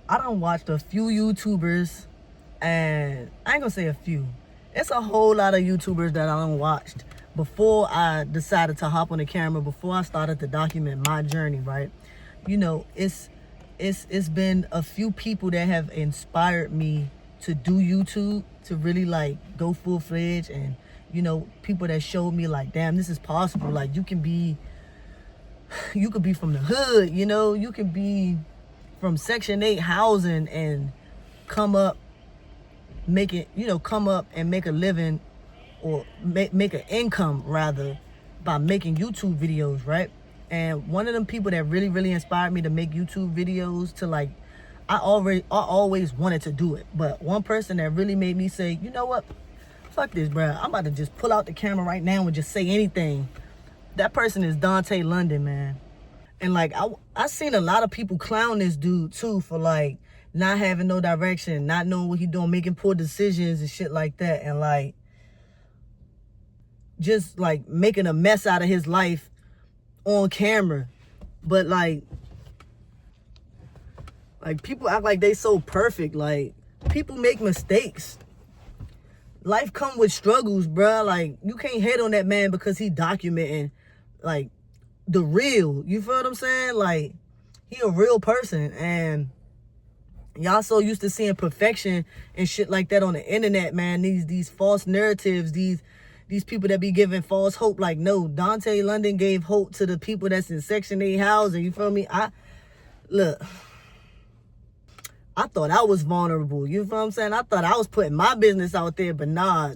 I done watched a few YouTubers, and I ain't gonna say a few. It's a whole lot of YouTubers that I done watched before I decided to hop on the camera, before I started to document my journey, right? You know, it's been a few people that have inspired me to do YouTube, to really like go full-fledged, and you know, people that showed me like, damn, this is possible. Like you could be from the hood, you know, you could be from Section 8 housing and come up and make a living, or make an income rather, by making YouTube videos, right? And one of them people that really inspired me to make YouTube videos, to like, I always wanted to do it, but one person that really made me say, you know what, fuck this, bro, I'm about to just pull out the camera right now and just say anything. That person is Dontay London, man. And like, I seen a lot of people clown this dude too for like not having no direction, not knowing what he doing, making poor decisions and shit like that, and like just like making a mess out of his life on camera. But like people act like they so perfect. Like, people make mistakes. Life come with struggles, bruh. Like, you can't hate on that man because he documenting like the real. You feel what I'm saying? Like, he a real person, and y'all so used to seeing perfection and shit like that on the internet, man. These false narratives, these people that be giving false hope. Like, no, Dontay London gave hope to the people that's in Section 8 housing. You feel me? I thought I was vulnerable. You feel what I'm saying? I thought I was putting my business out there, but nah.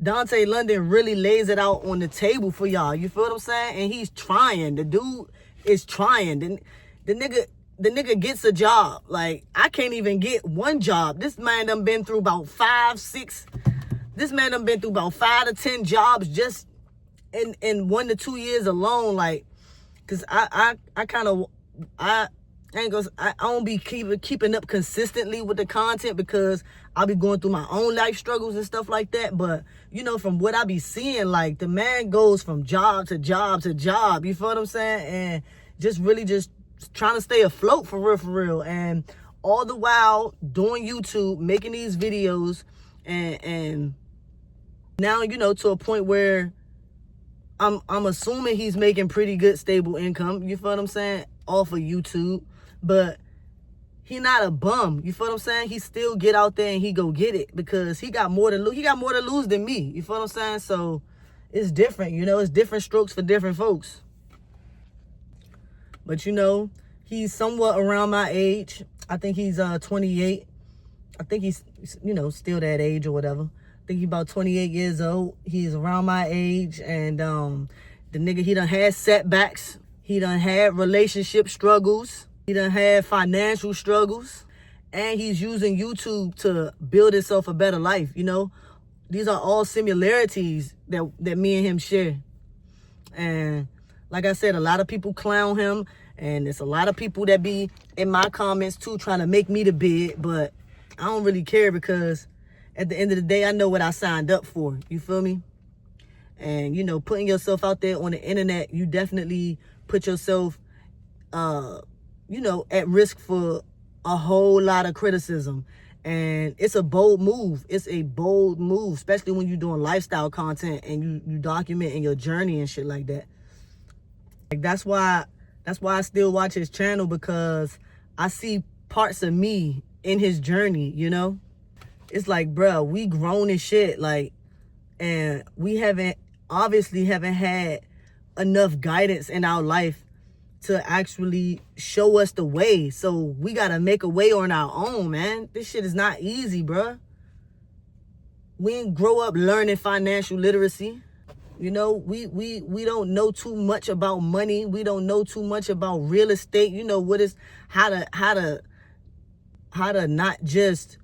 Dontay London really lays it out on the table for y'all. You feel what I'm saying? And he's trying. The dude is trying. The nigga gets a job. Like, I can't even get one job. This man done been through about 5 to 10 jobs just in 1 to 2 years alone. Like, cause I don't be keeping up consistently with the content because I'll be going through my own life struggles and stuff like that. But, you know, from what I be seeing, like, the man goes from job to job to job. You feel what I'm saying? And just really just trying to stay afloat for real. And all the while doing YouTube, making these videos, and now, you know, to a point where I'm assuming he's making pretty good stable income. You feel what I'm saying? Off of YouTube. But he not a bum. You feel what I'm saying? He still get out there and he go get it because he got more to lose. He got more to lose than me. You feel what I'm saying? So it's different, you know, it's different strokes for different folks. But, you know, he's somewhat around my age. I think he's 28. I think he's, you know, still that age or whatever. I think he's about 28 years old. He's around my age, and the nigga, he done had setbacks. He done had relationship struggles. He done had financial struggles. And he's using YouTube to build himself a better life, you know? These are all similarities that me and him share. And like I said, a lot of people clown him, and it's a lot of people that be in my comments too trying to make me the bid, but I don't really care because at the end of the day, I know what I signed up for. You feel me? And, you know, putting yourself out there on the internet, you definitely put yourself, you know, at risk for a whole lot of criticism. And it's a bold move. It's a bold move, especially when you're doing lifestyle content and you documenting your journey and shit like that. Like, that's why I still watch his channel, because I see parts of me in his journey, you know? It's like, bro, we grown as shit, like, and we obviously haven't had enough guidance in our life to actually show us the way. So we gotta make a way on our own, man. This shit is not easy, bro. We didn't grow up learning financial literacy. You know, we don't know too much about money. We don't know too much about real estate. You know, how to not just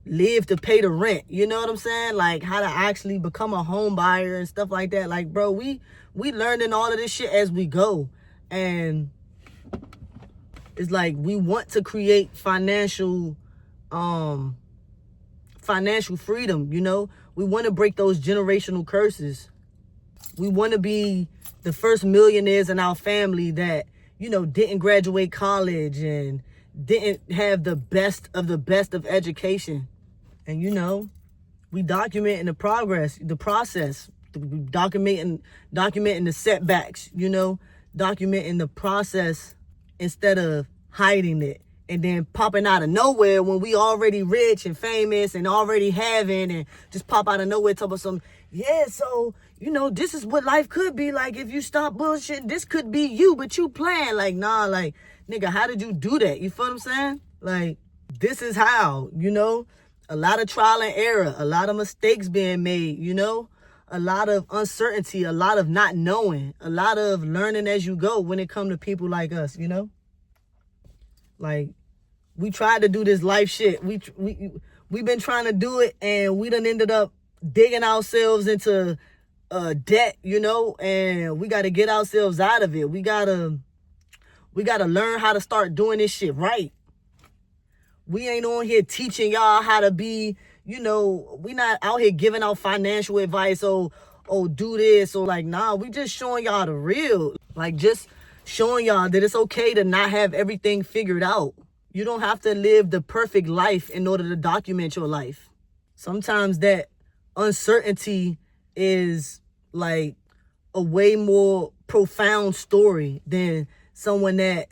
live to pay the rent. You know what I'm saying? Like, how to actually become a home buyer and stuff like that. Like, bro, we learning all of this shit as we go. And it's like, we want to create financial freedom, you know? We want to break those generational curses. We want to be the first millionaires in our family that, you know, didn't graduate college and didn't have the best of education. And we documenting the progress, the process, documenting the setbacks, documenting the process instead of hiding it and then popping out of nowhere when we already rich and famous and already having, and just pop out of nowhere talk about some, yeah, so, this is what life could be like if you stop bullshit. This could be you, but you playing. Like, nah, like, nigga, how did you do that? You feel what I'm saying? Like, this is how, a lot of trial and error, a lot of mistakes being made, a lot of uncertainty, a lot of not knowing, a lot of learning as you go when it comes to people like us, Like, we tried to do this life shit. We've been trying to do it, and we done ended up digging ourselves into debt, and we got to get ourselves out of it. We gotta learn how to start doing this shit right. We ain't on here teaching y'all how to be, we not out here giving out financial advice or do this or like, nah, we just showing y'all the real. Like, just showing y'all that it's okay to not have everything figured out. You don't have to live the perfect life in order to document your life. Sometimes that uncertainty is like a way more profound story than someone that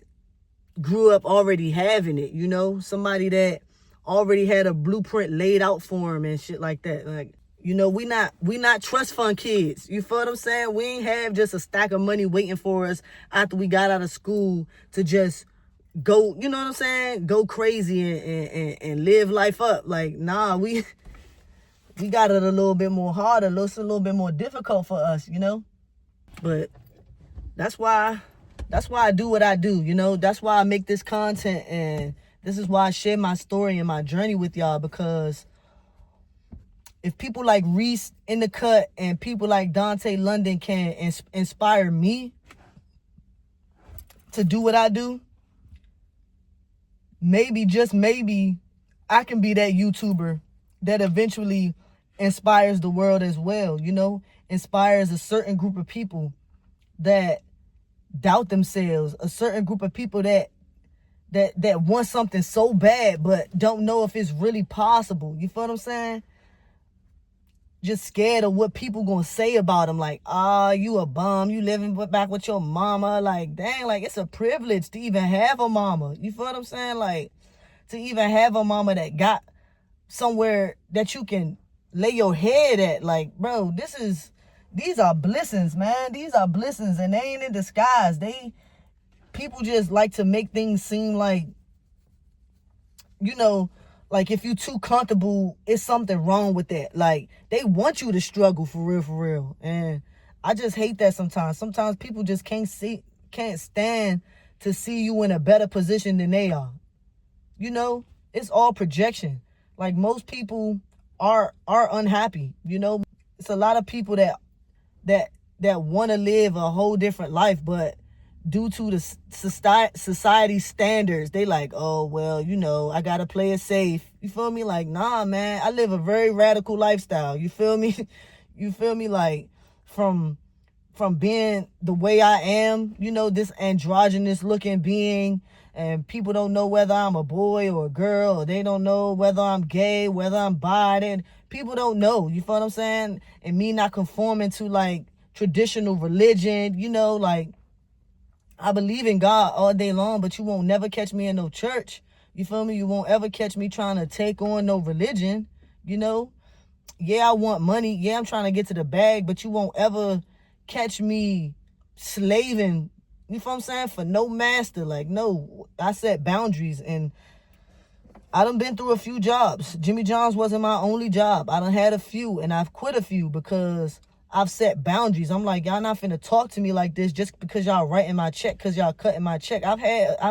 grew up already having it, somebody that already had a blueprint laid out for him and shit like that. Like, we not trust fund kids. You feel what I'm saying? We ain't have just a stack of money waiting for us after we got out of school to just go, you know what I'm saying? Go crazy and live life up. Like, nah, we got it a little bit more harder. It's a little bit more difficult for us, But that's why I do what I do, That's why I make this content, and this is why I share my story and my journey with y'all, because if people like Reese in the cut and people like Dontay London can inspire me to do what I do, maybe, just maybe, I can be that YouTuber that eventually inspires the world as well, inspires a certain group of people that doubt themselves, a certain group of people that want something so bad but don't know if it's really possible. You feel what I'm saying? Just scared of what people gonna say about them. Like, you a bum, you living back with your mama. Like, dang, like, it's a privilege to even have a mama. You feel what I'm saying? Like, to even have a mama that got somewhere that you can lay your head at. Like, bro, these are blessings, man. These are blessings, and they ain't in disguise. People just like to make things seem like, like if you too comfortable, it's something wrong with that. Like, they want you to struggle for real. And I just hate that sometimes. Sometimes people just can't stand to see you in a better position than they are. It's all projection. Like, most people are unhappy. It's a lot of people that want to live a whole different life, but due to the society standards, they like, oh, well, I gotta play it safe. You feel me? Like, nah, man, I live a very radical lifestyle. You feel me? You feel me? Like, from being the way I am, this androgynous looking being, and people don't know whether I'm a boy or a girl, or they don't know whether I'm gay, whether I'm bi. And people don't know. You feel what I'm saying? And me not conforming to like traditional religion, like, I believe in God all day long, but you won't never catch me in no church. You feel me? You won't ever catch me trying to take on no religion, Yeah, I want money. Yeah, I'm trying to get to the bag, but you won't ever catch me slaving, you feel what I'm saying, for no master. Like, no, I set boundaries, and I done been through a few jobs. Jimmy John's wasn't my only job. I done had a few, and I've quit a few because I've set boundaries. I'm like, y'all not finna talk to me like this just because y'all writing my check, because y'all cutting my check. I've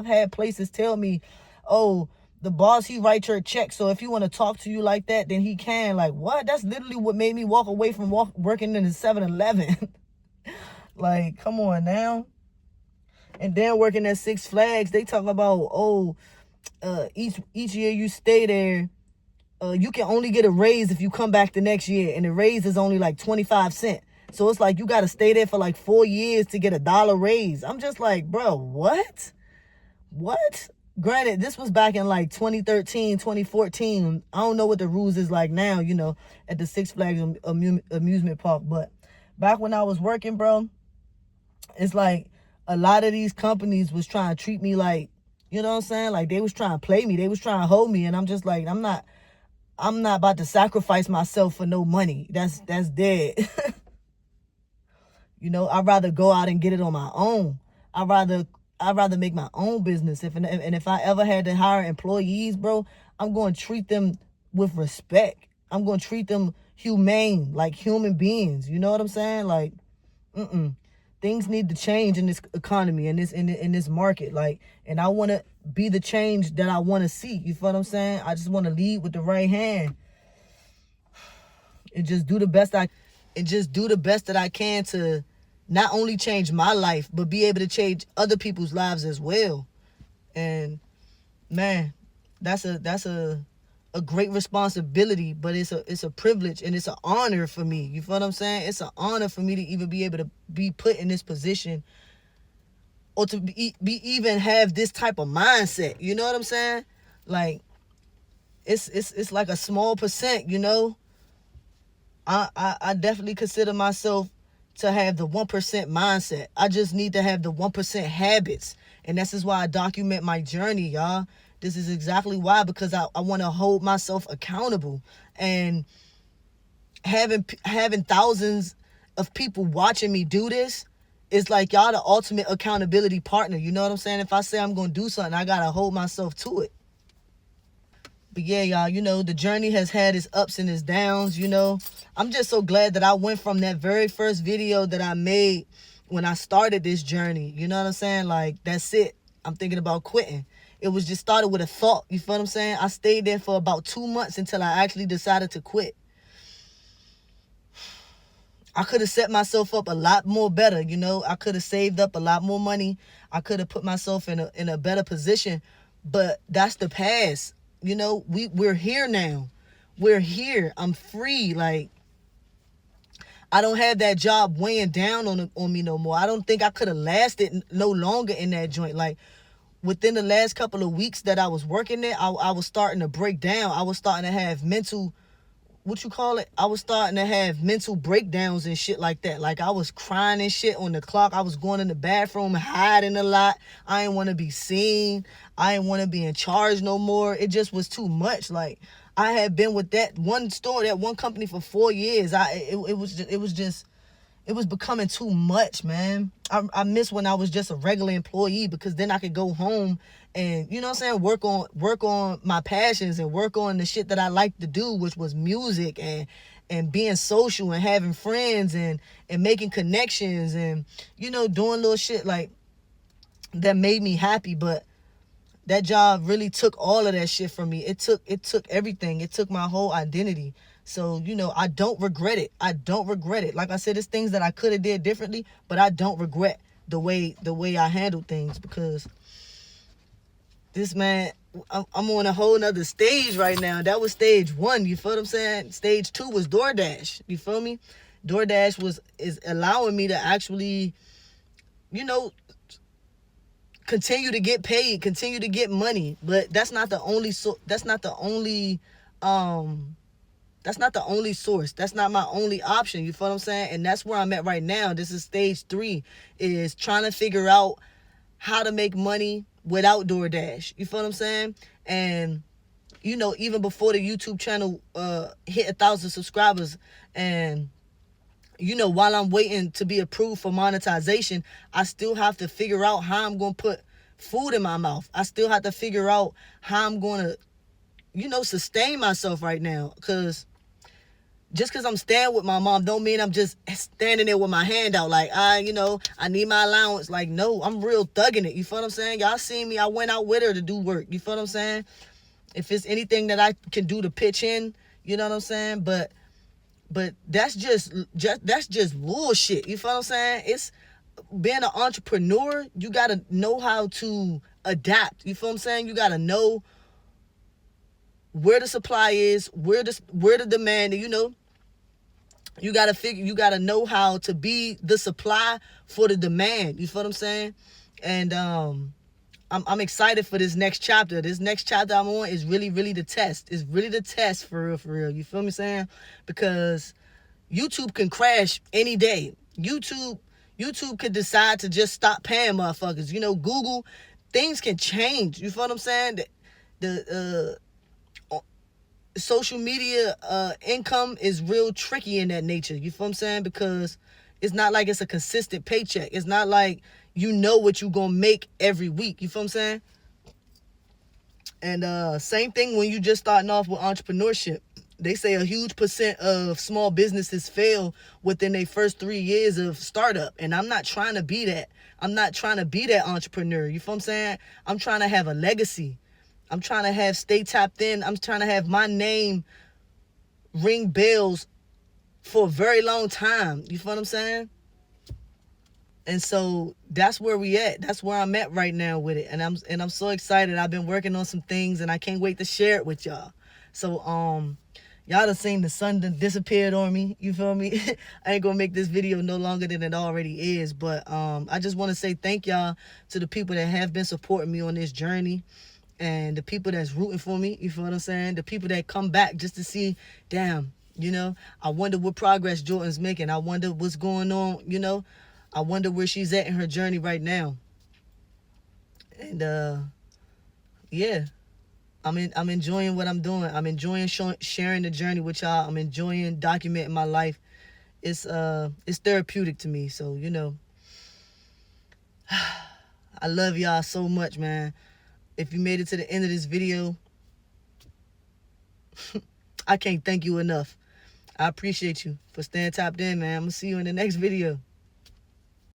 had places tell me, oh, the boss, he writes your check, so if he want to talk to you like that, then he can. Like, what? That's literally what made me walk away from working in the 7-Eleven. Like, come on now. And then working at Six Flags, they talk about, each year you stay there, you can only get a raise if you come back the next year, and the raise is only like 25 cents. So it's like you got to stay there for like 4 years to get $1 raise. I'm just like, bro, what? Granted, this was back in like 2013, 2014. I don't know what the rules is like now, at the Six Flags amusement park. But back when I was working, bro, it's like a lot of these companies was trying to treat me like, you know what I'm saying? Like they was trying to play me. They was trying to hold me. And I'm just like, I'm not about to sacrifice myself for no money. That's dead. I'd rather go out and get it on my own. I'd rather make my own business. If I ever had to hire employees, bro, I'm going to treat them with respect. I'm going to treat them humane, like human beings. You know what I'm saying? Like, things need to change in this economy, in this market. Like, and I want to be the change that I want to see. You feel what I'm saying? I just want to lead with the right hand and just do the best that I can to not only change my life, but be able to change other people's lives as well. And man, that's a great responsibility, but it's a privilege and it's an honor for me. You feel what I'm saying? It's an honor for me to even be able to be put in this position, or to be even have this type of mindset. You know what I'm saying? Like, it's like a small percent. I definitely consider myself to have the 1% mindset. I just need to have the 1% habits. And this is why I document my journey, y'all. This is exactly why, because I want to hold myself accountable. And having thousands of people watching me do this is like, y'all the ultimate accountability partner. You know what I'm saying? If I say I'm going to do something, I got to hold myself to it. But yeah, y'all, the journey has had its ups and its downs. I'm just so glad that I went from that very first video that I made when I started this journey. You know what I'm saying? Like, that's it. I'm thinking about quitting. It was just started with a thought. You feel what I'm saying? I stayed there for about 2 months until I actually decided to quit. I could have set myself up a lot more better. I could have saved up a lot more money. I could have put myself in a better position. But that's the past. We're here now. We're here. I'm free. Like, I don't have that job weighing down on me no more. I don't think I could have lasted no longer in that joint. Like, within the last couple of weeks that I was working there, I was starting to break down. I was starting to have mental, I was starting to have mental breakdowns and shit like that. Like, I was crying and shit on the clock. I was going in the bathroom, hiding a lot. I didn't want to be seen. I didn't want to be in charge no more. It just was too much. Like, I had been with that one company for 4 years. It was becoming too much, man. I miss when I was just a regular employee, because then I could go home and, you know what I'm saying, work on my passions and work on the shit that I like to do, which was music and being social and having friends and making connections and, doing little shit like that made me happy. But that job really took all of that shit from me. It took everything. It took my whole identity. So, I don't regret it. I don't regret it. Like I said, there's things that I could have did differently, but I don't regret the way I handled things, because this, man, I'm on a whole nother stage right now. That was stage 1. You feel what I'm saying? Stage 2 was DoorDash. You feel me? DoorDash is allowing me to actually, continue to get paid, continue to get money. But that's not the only source. That's not my only option. You feel what I'm saying? And that's where I'm at right now. This is stage 3, is trying to figure out how to make money without DoorDash. You feel what I'm saying? And, even before the YouTube channel hit 1,000 subscribers, and, while I'm waiting to be approved for monetization, I still have to figure out how I'm going to put food in my mouth. I still have to figure out how I'm going to, sustain myself right now. Because just because I'm staying with my mom don't mean I'm just standing there with my hand out like, I need my allowance. Like, no, I'm real thugging it. You feel what I'm saying? Y'all seen me. I went out with her to do work. You feel what I'm saying? If it's anything that I can do to pitch in, you know what I'm saying? But that's just bullshit. You feel what I'm saying? It's being an entrepreneur. You got to know how to adapt. You feel what I'm saying? You got to know where the supply is, where the demand, you got to know how to be the supply for the demand. You feel what I'm saying? And I'm excited for this next chapter. This next chapter I'm on is really, really the test. It's really the test for real, for real. You feel me saying? Because YouTube can crash any day. YouTube could decide to just stop paying motherfuckers. You know, Google, things can change. You feel what I'm saying? The social media income is real tricky in that nature. You feel what I'm saying? Because it's not like it's a consistent paycheck. It's not like you know what you're gonna make every week. You feel what I'm saying? And same thing when you just starting off with entrepreneurship. They say a huge percent of small businesses fail within their first 3 years of startup. And I'm not trying to be that. I'm not trying to be that entrepreneur. You feel what I'm saying? I'm trying to have a legacy. I'm trying to have stay tapped in. I'm trying to have my name ring bells for a very long time. You feel what I'm saying? And so that's where we at. That's where I'm at right now with it. And I'm so excited. I've been working on some things and I can't wait to share it with y'all. So y'all done seen the sun done disappeared on me. You feel me? I ain't gonna make this video no longer than it already is. But I just want to say thank y'all to the people that have been supporting me on this journey. And the people that's rooting for me, you feel what I'm saying? The people that come back just to see, damn, you know, I wonder what progress Jordan's making. I wonder what's going on, you know. I wonder where she's at in her journey right now. And yeah, I'm enjoying what I'm doing. I'm enjoying sharing the journey with y'all. I'm enjoying documenting my life. It's therapeutic to me. So, you know, I love y'all so much, man. If you made it to the end of this video, I can't thank you enough. I appreciate you for staying tapped in, man. I'm going to see you in the next video.